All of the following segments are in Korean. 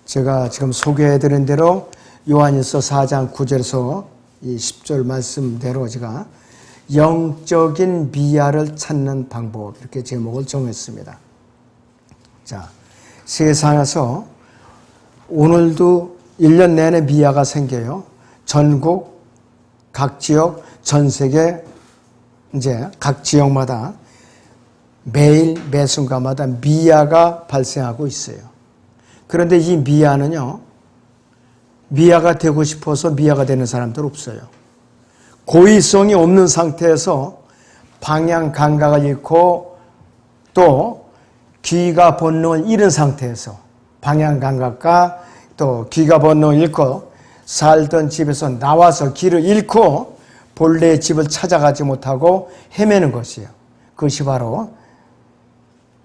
제가 지금 소개해드린 대로 요한일서 4장 9절에서 이 10절 말씀대로 제가 영적인 미아를 찾는 방법, 이렇게 제목을 정했습니다. 자, 세상에서 오늘도 1년 내내 미아가 생겨요. 전국, 각 지역, 전 세계, 이제 각 지역마다 매일 매 순간마다 미아가 발생하고 있어요. 그런데 이 미아는요, 미아가 되고 싶어서 미아가 되는 사람들 없어요. 고의성이 없는 상태에서 방향 감각을 잃고 또 귀가 본능을 잃은 상태에서 방향 감각과 또 귀가 본능을 잃고 살던 집에서 나와서 길을 잃고 본래의 집을 찾아가지 못하고 헤매는 것이에요. 그것이 바로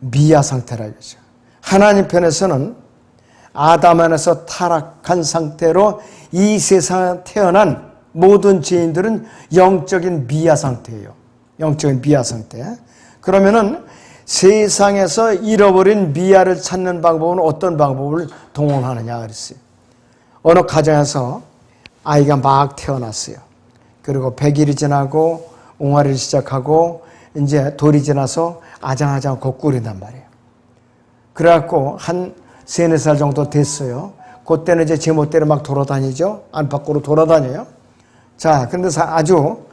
미아 상태라 이거죠. 하나님 편에서는 아담 안에서 타락한 상태로 이 세상에 태어난 모든 죄인들은 영적인 미아 상태예요. 영적인 미아 상태. 그러면은 세상에서 잃어버린 미아를 찾는 방법은 어떤 방법을 동원하느냐 그랬어요. 어느 가정에서 아이가 막 태어났어요. 그리고 100일이 지나고 옹알이를 시작하고 이제 돌이 지나서 아장아장 걷구린단 말이에요. 그래갖고 한 3, 4살 정도 됐어요. 그때는 이제 제멋대로 막 돌아다니죠. 안팎으로 돌아다녀요. 자, 그런데 아주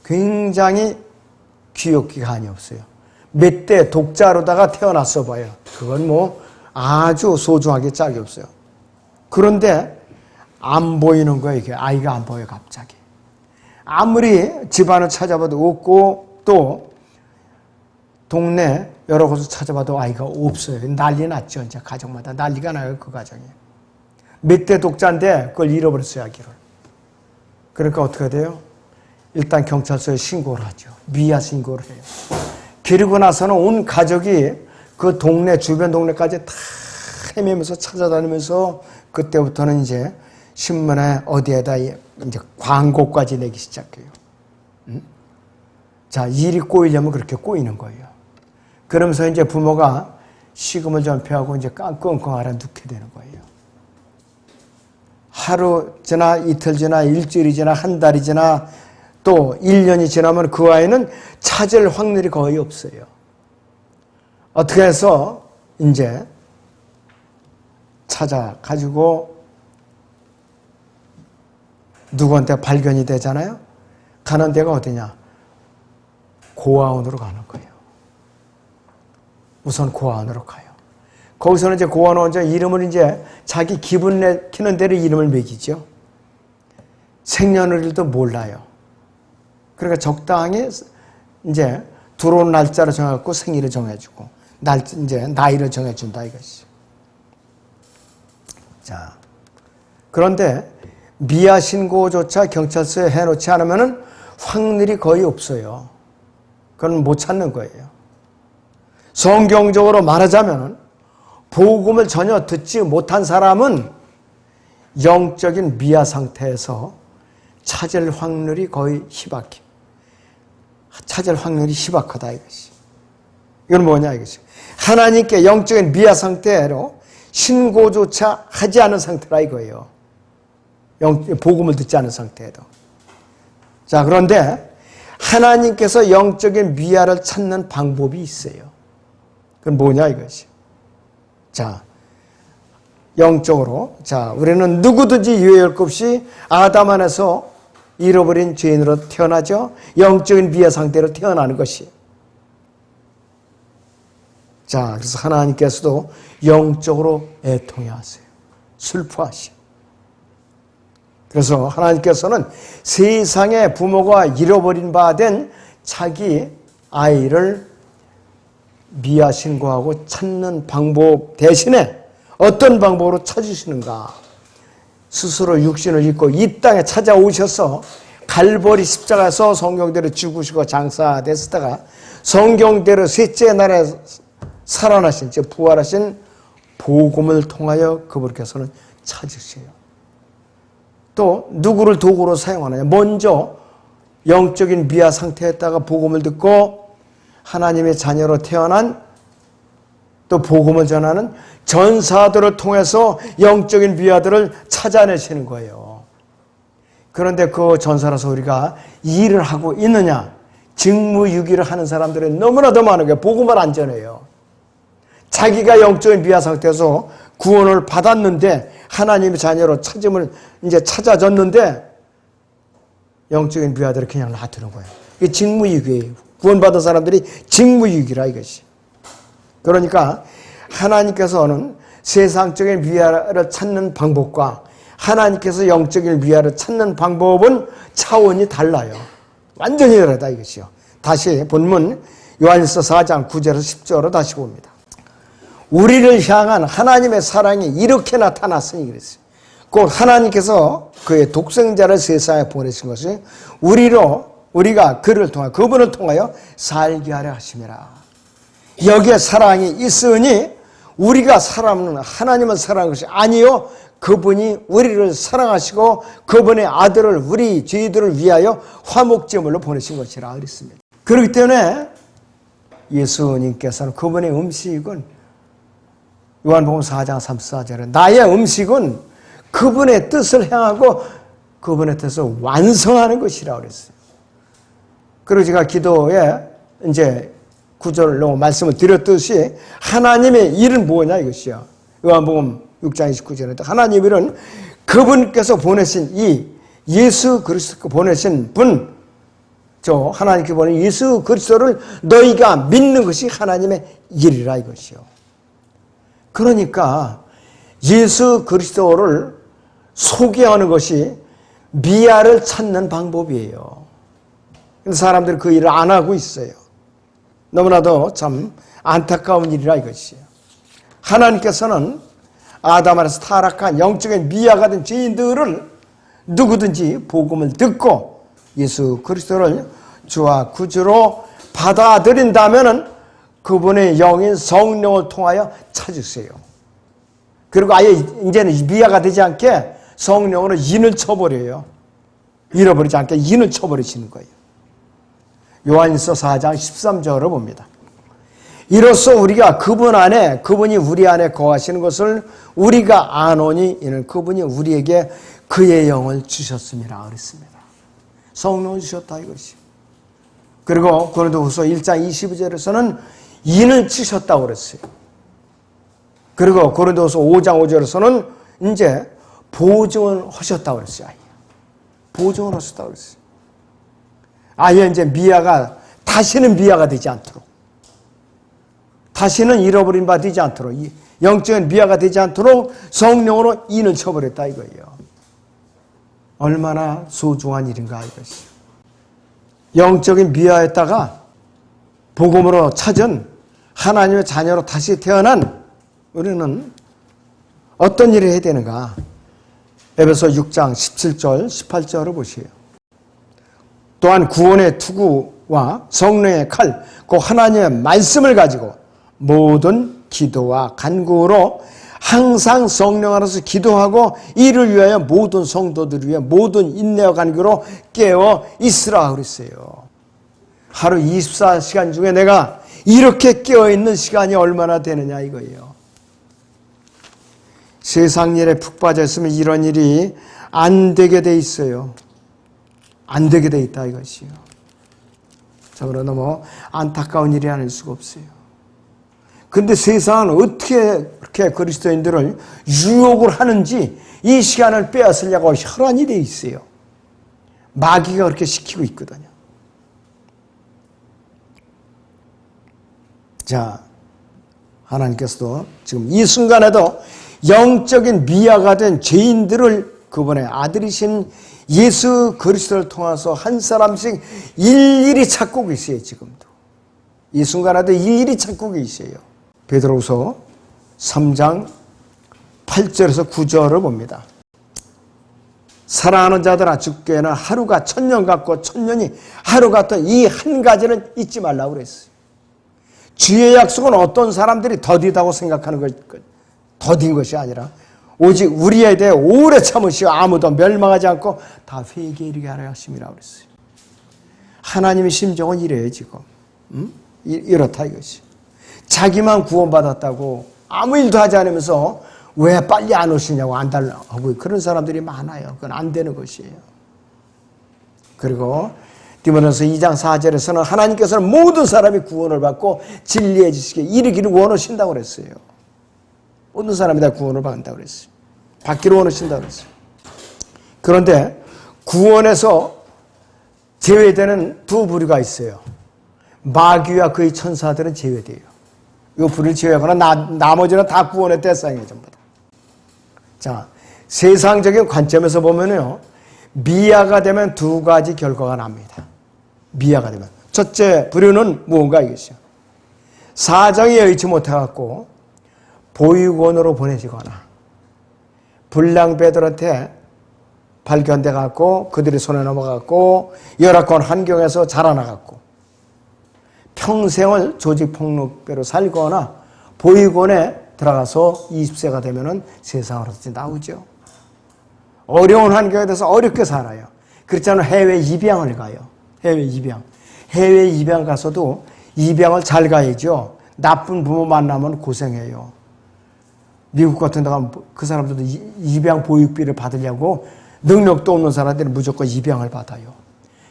굉장히 귀엽기가 한이 없어요. 몇 대 독자로다가 태어났어 봐요. 그건 뭐 아주 소중하게 짝이 없어요. 그런데 안 보이는 거예요. 이게 아이가 안 보여요, 갑자기. 아무리 집안을 찾아봐도 없고 또 동네 여러 곳을 찾아봐도 아이가 없어요. 난리 났죠. 이제 가정마다 난리가 나요. 그 가정이. 몇 대 독자인데 그걸 잃어버렸어요. 아기를. 그러니까 어떻게 돼요? 일단 경찰서에 신고를 하죠. 미아 신고를 해요. 그리고 나서는 온 가족이 그 동네 주변 동네까지 다 헤매면서 찾아다니면서 그때부터는 이제 신문에 어디에다 이제 광고까지 내기 시작해요. 자, 일이 꼬이려면 그렇게 꼬이는 거예요. 그러면서 이제 부모가 식음을 전폐하고 이제 끙끙 알아눕게 되는 거예요. 하루 지나 이틀 지나 일주일이 지나 한 달이 지나 또 1년이 지나면 그 아이는 찾을 확률이 거의 없어요. 어떻게 해서 이제 찾아가지고 누구한테 발견이 되잖아요. 가는 데가 어디냐? 고아원으로 가는 거예요. 우선 고아원으로 가요. 거기서는 이제 고아원은 이제 이름을 이제 자기 기분 내키는 대로 이름을 매기죠. 생년월일도 몰라요. 그러니까 적당히 이제 들어온 날짜를 정해갖고 생일을 정해주고 이제 나이를 정해준다 이것이. 자, 그런데 미아 신고조차 경찰서에 해놓지 않으면은 확률이 거의 없어요. 그건 못 찾는 거예요. 성경적으로 말하자면 복음을 전혀 듣지 못한 사람은 영적인 미아 상태에서 찾을 확률이 거의 희박해. 찾을 확률이 희박하다 이것이. 이건 뭐냐 이것이. 하나님께 영적인 미아 상태로 신고조차 하지 않은 상태라 이거예요. 복음을 듣지 않은 상태에도. 자, 그런데 하나님께서 영적인 미아를 찾는 방법이 있어요. 그건 뭐냐 이것이. 자, 영적으로. 자, 우리는 누구든지 유예할 것 없이 아담 안에서 잃어버린 죄인으로 태어나죠. 영적인 미아 상태로 태어나는 것이에요. 자, 그래서 하나님께서도 영적으로 애통해 하세요. 슬퍼하시오. 그래서 하나님께서는 세상의 부모가 잃어버린 바 된 자기 아이를 미아 신고하고 찾는 방법 대신에 어떤 방법으로 찾으시는가? 스스로 육신을 입고 이 땅에 찾아오셔서 갈보리 십자가에서 성경대로 죽으시고 장사되시다가 성경대로 셋째 날에 살아나신, 즉 부활하신 복음을 통하여 그분께서는 찾으세요. 또 누구를 도구로 사용하느냐? 먼저 영적인 미아 상태에다가 복음을 듣고 하나님의 자녀로 태어난 또 복음을 전하는 전사들을 통해서 영적인 비아들을 찾아내시는 거예요. 그런데 그 전사라서 우리가 일을 하고 있느냐? 직무유기를 하는 사람들이 너무나도 많은 거예요. 복음을 안 전해요. 자기가 영적인 비아 상태에서 구원을 받았는데 하나님의 자녀로 찾음을 이제 찾아졌는데 영적인 비아들을 그냥 놔두는 거예요. 이게 직무유기예요. 구원받은 사람들이 직무유기라 이것이. 그러니까 하나님께서는 세상적인 비아를 찾는 방법과 하나님께서 영적인 비아를 찾는 방법은 차원이 달라요. 완전히 다르다 이것이요. 다시 본문 요한일서 4장 9절에서 10절로 다시 봅니다. 우리를 향한 하나님의 사랑이 이렇게 나타났으니 그랬어요. 곧 하나님께서 그의 독생자를 세상에 보내신 것이 우리가 그분을 통하여 살게 하려 하심이라. 여기에 사랑이 있으니 우리가 사랑하는 하나님을 사랑하는 것이 아니요 그분이 우리를 사랑하시고 그분의 아들을 우리 죄들을 위하여 화목제물로 보내신 것이라 그랬습니다. 그렇기 때문에 예수님께서는 그분의 음식은 요한복음 4장 34절에 나의 음식은 그분의 뜻을 향하고 그분의 뜻을 완성하는 것이라고 그랬어요. 그리고 제가 기도에 이제 구절로 말씀을 드렸듯이 하나님의 일은 뭐냐 이것이요. 요한복음 6장 29절에 하나님의 일은 그분께서 보내신 이 예수 그리스도 보내신 분, 하나님께 보낸 예수 그리스도를 너희가 믿는 것이 하나님의 일이라 이것이요. 그러니까 예수 그리스도를 소개하는 것이 미아를 찾는 방법이에요. 근데 사람들이 그 일을 안 하고 있어요. 너무나도 참 안타까운 일이라 이것이에요. 하나님께서는 아담 안에서 타락한 영적인 미아가 된 죄인들을 누구든지 복음을 듣고 예수 그리스도를 주와 구주로 받아들인다면 그분의 영인 성령을 통하여 찾으세요. 그리고 아예 이제는 미아가 되지 않게 성령으로 인을 쳐버려요. 잃어버리지 않게 인을 쳐버리시는 거예요. 요한일서 4장 13절을 봅니다. 이로써 우리가 그분 안에 그분이 우리 안에 거하시는 것을 우리가 아노니 이는 그분이 우리에게 그의 영을 주셨습니다. 그랬습니다. 성령을 주셨다 이것이. 그리고 고린도후서 1장 22절에서는 인을 치셨다고 그랬어요. 그리고 고린도후서 5장 5절에서는 이제 보증을 하셨다고 그랬어요. 보증을 하셨다고 그랬어요. 아예 이제 미아가 다시는 미아가 되지 않도록, 다시는 잃어버린 바 되지 않도록, 영적인 미아가 되지 않도록 성령으로 인을 쳐버렸다 이거예요. 얼마나 소중한 일인가 이것이. 영적인 미아에다가 복음으로 찾은 하나님의 자녀로 다시 태어난 우리는 어떤 일을 해야 되는가? 에베소 6장 17절 18절을 보세요. 또한 구원의 투구와 성령의 칼, 그 하나님의 말씀을 가지고 모든 기도와 간구로 항상 성령 안에서 기도하고 이를 위하여 모든 성도들을 위해 모든 인내와 간구로 깨어 있으라 그랬어요. 하루 24시간 중에 내가 이렇게 깨어있는 시간이 얼마나 되느냐 이거예요. 세상 일에 푹 빠져 있으면 이런 일이 안 되게 돼 있어요. 안 되게 돼 있다 이것이요. 저는 너무 안타까운 일이 아닐 수가 없어요. 근데 세상은 어떻게 그렇게 그리스도인들을 유혹을 하는지 이 시간을 빼앗으려고 혈안이 돼 있어요. 마귀가 그렇게 시키고 있거든요. 자, 하나님께서도 지금 이 순간에도 영적인 미아가 된 죄인들을 그분의 아들이신 예수 그리스도를 통해서 한 사람씩 일일이 찾고 계세요. 지금도 이 순간에도 일일이 찾고 계세요. 베드로후서 3장 8절에서 9절을 봅니다. 사랑하는 자들아 주께는 하루가 천년 같고 천년이 하루 같던 이 한 가지를 잊지 말라고 그랬어요. 주의 약속은 어떤 사람들이 더디다고 생각하는 것, 더딘 것이 아니라 오직 우리에 대해 오래 참으시고 아무도 멸망하지 않고 다 회개에 이르게 하려 하심이라고 그랬어요. 하나님의 심정은 이래요 지금. 이렇다 이것이. 자기만 구원받았다고 아무 일도 하지 않으면서 왜 빨리 안 오시냐고 안달하고 그런 사람들이 많아요. 그건 안 되는 것이에요. 그리고 디모데전서 2장 4절에서는 하나님께서는 모든 사람이 구원을 받고 진리에 지시게 이르기를 원하신다고 그랬어요. 모든 사람이 다 구원을 받는다고 그랬어요. 받기를 원하신다고 그랬어요. 그런데 구원에서 제외되는 두 부류가 있어요. 마귀와 그의 천사들은 제외돼요. 이 부류를 제외하거나 나머지는 다 구원의 대상이에요. 전부 다. 자, 세상적인 관점에서 보면요, 미아가 되면 두 가지 결과가 납니다. 미아가 되면 첫째 부류는 무언가 이것이요. 사정이 여의치 못해갖고 보육원으로 보내지거나 불량배들한테 발견돼갖고 그들의 손에 넘어갔고 열악한 환경에서 자라나갖고 평생을 조직폭력배로 살거나 보육원에 들어가서 20세가 되면은 세상으로 나오죠. 어려운 환경에 대해서 어렵게 살아요. 그렇잖아요. 해외 입양을 가요. 해외 입양. 해외 입양 가서도 입양을 잘 가야죠. 나쁜 부모 만나면 고생해요. 미국 같은 데 가면 그 사람들도 입양 보육비를 받으려고 능력도 없는 사람들은 무조건 입양을 받아요.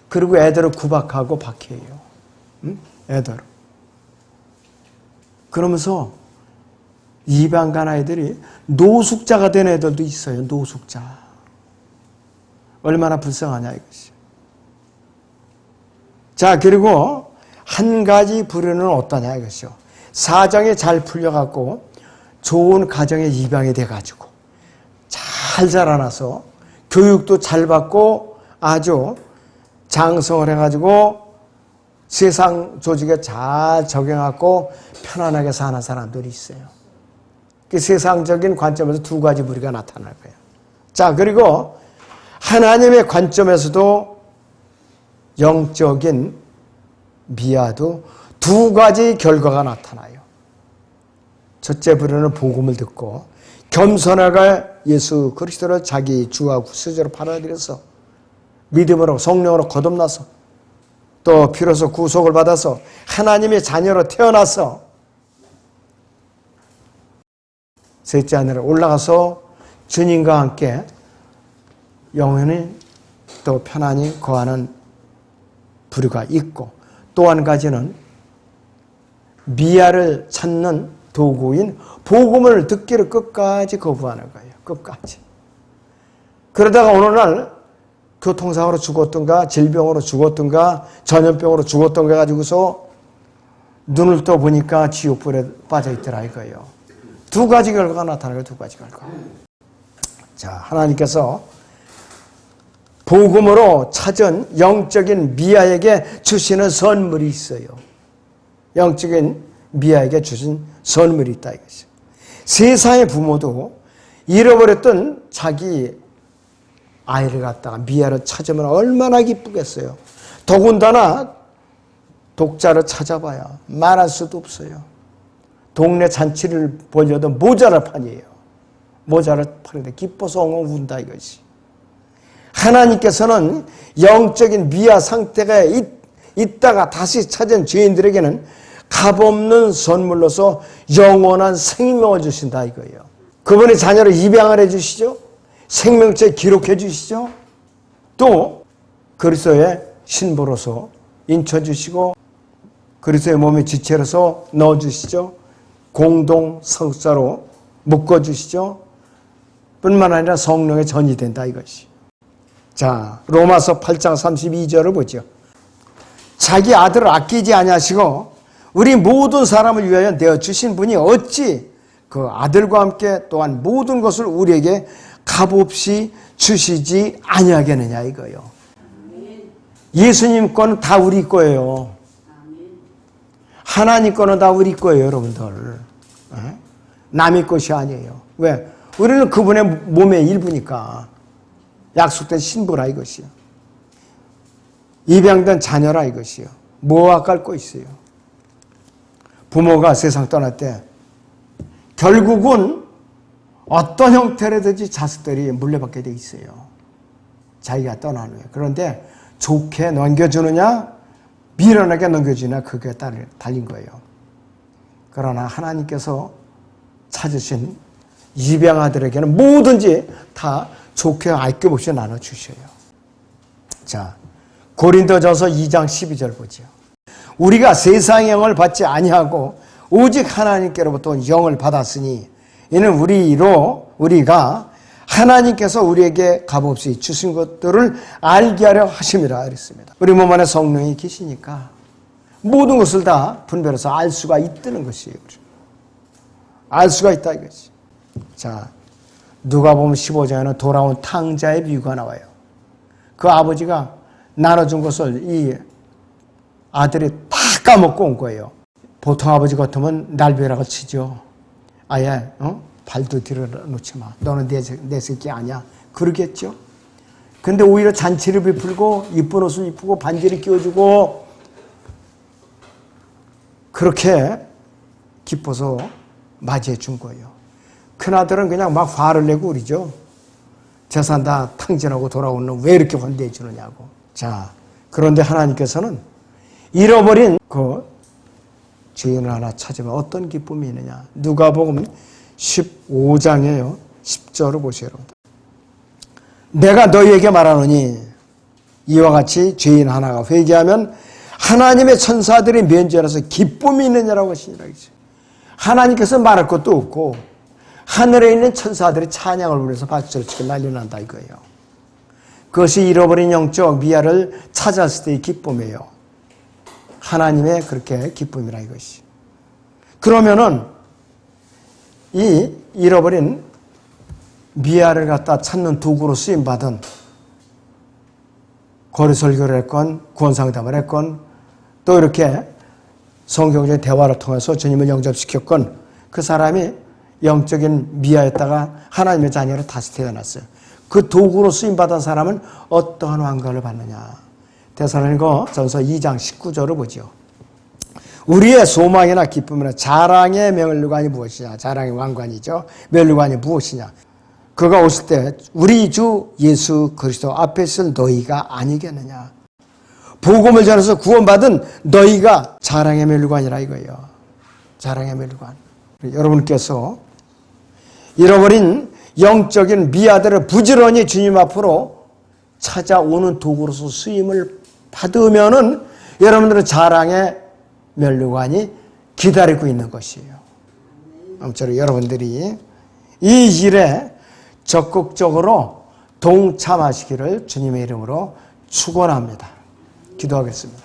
그리고 애들을 구박하고 박해요. 응? 애들. 그러면서 입양 간 아이들이 노숙자가 된 애들도 있어요. 노숙자. 얼마나 불쌍하냐 이것이. 자, 그리고 한 가지 부류는 어떠냐 이것이요. 사정이 잘 풀려갖고 좋은 가정에 입양이 돼가지고 잘 자라나서 교육도 잘 받고 아주 장성을 해가지고 세상 조직에 잘 적용하고 편안하게 사는 사람들이 있어요. 그 세상적인 관점에서 두 가지 부류가 나타날 거예요. 자, 그리고 하나님의 관점에서도 영적인 미아도 두 가지 결과가 나타나요. 첫째 부류는 복음을 듣고 겸손하게 예수 그리스도를 자기 주와 구세주로 받아들여서 믿음으로 성령으로 거듭나서 또 피로써 구속을 받아서 하나님의 자녀로 태어나서 셋째 하늘에 올라가서 주님과 함께 영원히 또 편안히 거하는 부류가 있고 또 한 가지는 미아를 찾는 도구인 복음을 듣기를 끝까지 거부하는 거예요. 끝까지. 그러다가 어느 날 교통사고로 죽었던가 질병으로 죽었던가 전염병으로 죽었던가 가지고서 눈을 떠 보니까 지옥불에 빠져있더라 이거예요. 두 가지 결과가 나타나요. 두 가지 결과. 자, 하나님께서 복음으로 찾은 영적인 미아에게 주시는 선물이 있어요. 영적인 미아에게 주신 선물이 있다 이것이죠. 세상의 부모도 잃어버렸던 자기 아이를 갖다가 미아를 찾으면 얼마나 기쁘겠어요. 더군다나 독자를 찾아봐야 말할 수도 없어요. 동네 잔치를 벌려도 모자랄 판이에요. 모자랄 판인데 기뻐서 엉엉 운다 이것이. 하나님께서는 영적인 미아 상태가 있다가 다시 찾은 죄인들에게는 값없는 선물로서 영원한 생명을 주신다 이거예요. 그분의 자녀를 입양을 해주시죠. 생명체 기록해 주시죠. 또 그리스도의 신부로서 인쳐주시고 그리스도의 몸의 지체로서 넣어주시죠. 공동 성사로 묶어주시죠. 뿐만 아니라 성령의 전이 된다 이것이. 자, 로마서 8장 32절을 보죠. 자기 아들을 아끼지 아니하시고 우리 모든 사람을 위하여 내어주신 분이 어찌 그 아들과 함께 또한 모든 것을 우리에게 값없이 주시지 아니하겠느냐 이거예요. 예수님 거는 다 우리 거예요. 하나님 거는 다 우리 거예요, 여러분들. 남의 것이 아니에요. 왜? 우리는 그분의 몸의 일부니까. 약속된 신부라 이것이요. 입양된 자녀라 이것이요. 뭐와 깔 거 있어요. 부모가 세상 떠날 때 결국은 어떤 형태로든지 자식들이 물려받게 돼 있어요. 자기가 떠난 후에. 그런데 좋게 넘겨주느냐 미련하게 넘겨주느냐 그게 달린 거예요. 그러나 하나님께서 찾으신 입양아들에게는 뭐든지 다 좋게 아껴없이 나눠주셔요. 자, 고린도전서 2장 12절 보죠. 우리가 세상의 영을 받지 아니하고 오직 하나님께로부터 영을 받았으니 이는 우리가 하나님께서 우리에게 값없이 주신 것들을 알게 하려 하심이라 그랬습니다. 우리 몸 안에 성령이 계시니까 모든 것을 다 분별해서 알 수가 있다는 것이에요. 알 수가 있다 이거지. 자, 누가복음 15장에는 돌아온 탕자의 비유가 나와요. 그 아버지가 나눠준 것을 이 아들이 다 까먹고 온 거예요. 보통 아버지 같으면 날벼락을 치죠. 아예 발도 들어 놓지 마. 너는 내 새끼 아니야. 그러겠죠. 근데 오히려 잔치를 베풀고 이쁜 옷을 입히고 반지를 끼워주고 그렇게 기뻐서 맞이해 준 거예요. 큰아들은 그냥 막 화를 내고 그러죠. 재산 다 탕진하고 돌아오는 왜 이렇게 환대해 주느냐고. 자, 그런데 하나님께서는 잃어버린 그 죄인을 하나 찾으면 어떤 기쁨이 있느냐. 누가복음 15장에요. 10절을 보세요. 내가 너희에게 말하노니 이와 같이 죄인 하나가 회개하면 하나님의 천사들이 면전에서 기쁨이 있느냐라고 하시니라. 하나님께서 말할 것도 없고 하늘에 있는 천사들이 찬양을 부려서 박수를 치고 난리난다 이거예요. 그것이 잃어버린 영적 미아를 찾았을 때의 기쁨이에요. 하나님의 그렇게 기쁨이라 이것이. 그러면은 이 잃어버린 미아를 갖다 찾는 도구로 쓰임받은 거리설교를 했건 구원상담을 했건 또 이렇게 성경적인 대화를 통해서 주님을 영접시켰건 그 사람이 영적인 미아였다가 하나님의 자녀로 다시 태어났어요. 그 도구로 쓰임받은 사람은 어떠한 왕관을 받느냐. 데살로니가전서 2장 19절을 보죠. 우리의 소망이나 기쁨이나 자랑의 면류관이 무엇이냐. 자랑의 왕관이죠. 면류관이 무엇이냐. 그가 오실 때 우리 주 예수 그리스도 앞에 있을 너희가 아니겠느냐. 복음을 전해서 구원받은 너희가 자랑의 면류관이라 이거예요. 자랑의 면류관. 여러분께서 잃어버린 영적인 미아들을 부지런히 주님 앞으로 찾아오는 도구로서 쓰임을 받으면은 여러분들은 자랑의 면류관이 기다리고 있는 것이에요. 아무쪼록 여러분들이 이 일에 적극적으로 동참하시기를 주님의 이름으로 축원합니다. 기도하겠습니다.